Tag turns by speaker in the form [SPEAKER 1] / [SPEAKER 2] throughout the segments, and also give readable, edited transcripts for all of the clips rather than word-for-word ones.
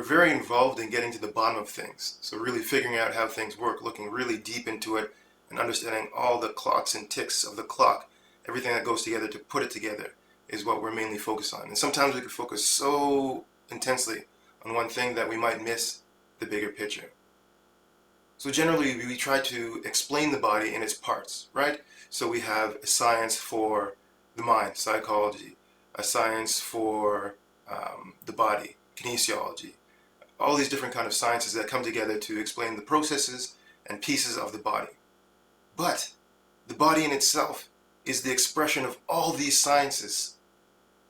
[SPEAKER 1] we're very involved in getting to the bottom of things. So really figuring out how things work, looking really deep into it, and understanding all the clocks and ticks of the clock, everything that goes together to put it together, is what we're mainly focused on. And sometimes we can focus so intensely on one thing that we might miss the bigger picture. So generally we try to explain the body in its parts, right? So we have a science for the mind, psychology, a science for the body, kinesiology, all these different kind of sciences that come together to explain the processes and pieces of the body. But the body in itself is the expression of all these sciences.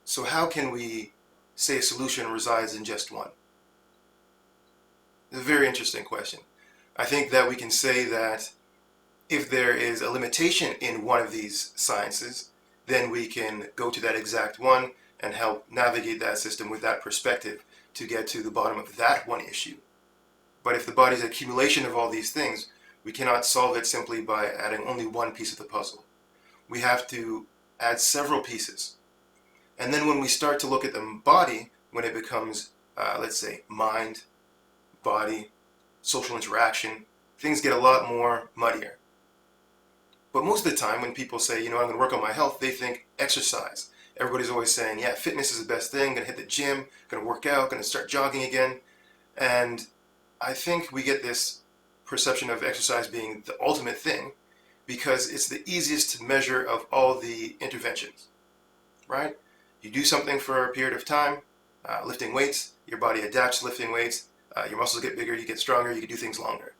[SPEAKER 1] So how can we say a solution resides in just one? It's a very interesting question. I think that we can say that if there is a limitation in one of these sciences, then we can go to that exact one and help navigate that system with that perspective to get to the bottom of that one issue. But if the body is an accumulation of all these things, we cannot solve it simply by adding only one piece of the puzzle. We have to add several pieces. And then when we start to look at the body, when it becomes, let's say, mind, body, social interaction, things get a lot more muddier. But most of the time when people say, I'm going to work on my health, they think exercise. Everybody's always saying, yeah, fitness is the best thing, going to hit the gym, going to work out, going to start jogging again. And I think we get this perception of exercise being the ultimate thing because it's the easiest to measure of all the interventions, right? You do something for a period of time, lifting weights, your body adapts to lifting weights, your muscles get bigger, you get stronger, you can do things longer.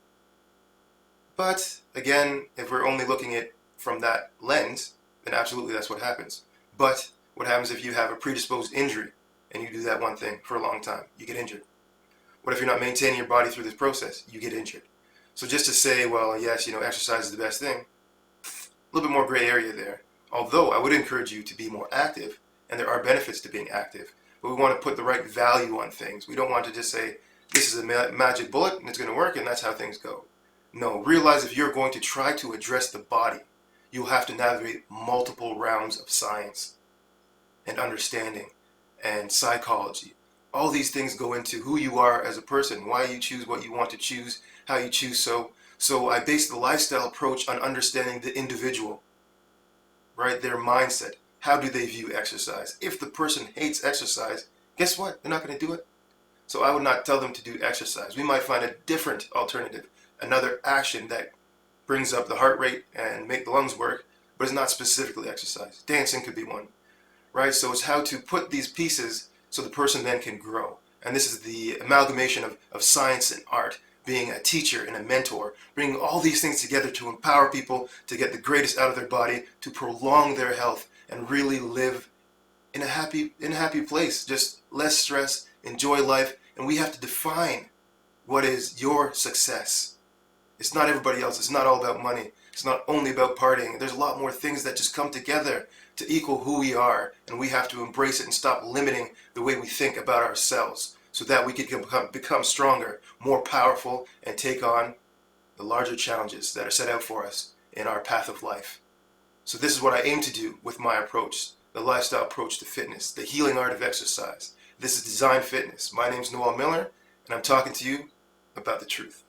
[SPEAKER 1] But again, if we're only looking at it from that lens, then absolutely that's what happens. But what happens if you have a predisposed injury and you do that one thing for a long time? You get injured. What if you're not maintaining your body through this process? You get injured. So just to say, well, yes, exercise is the best thing, a little bit more gray area there. Although I would encourage you to be more active, and there are benefits to being active, but we want to put the right value on things. We don't want to just say, this is a magic bullet and it's going to work and that's how things go. No, realize if you're going to try to address the body, you'll have to navigate multiple rounds of science and understanding and psychology. All these things go into who you are as a person, why you choose what you want to choose, how you choose So I base the lifestyle approach on understanding the individual, right? Their mindset. How do they view exercise? If the person hates exercise, guess what? They're not going to do it. So I would not tell them to do exercise. We might find a different alternative, another action that brings up the heart rate and make the lungs work, but it's not specifically exercise. Dancing could be one, right? So it's how to put these pieces so the person then can grow. And this is the amalgamation of science and art, being a teacher and a mentor, bringing all these things together to empower people to get the greatest out of their body, to prolong their health and really live in a happy place. Just less stress, enjoy life, and we have to define what is your success. It's not everybody else. It's not all about money. It's not only about partying. There's a lot more things that just come together to equal who we are, and we have to embrace it and stop limiting the way we think about ourselves so that we can become stronger, more powerful, and take on the larger challenges that are set out for us in our path of life. So this is what I aim to do with my approach, the lifestyle approach to fitness, the healing art of exercise. This is Design Fitness. My name is Noel Miller, and I'm talking to you about the truth.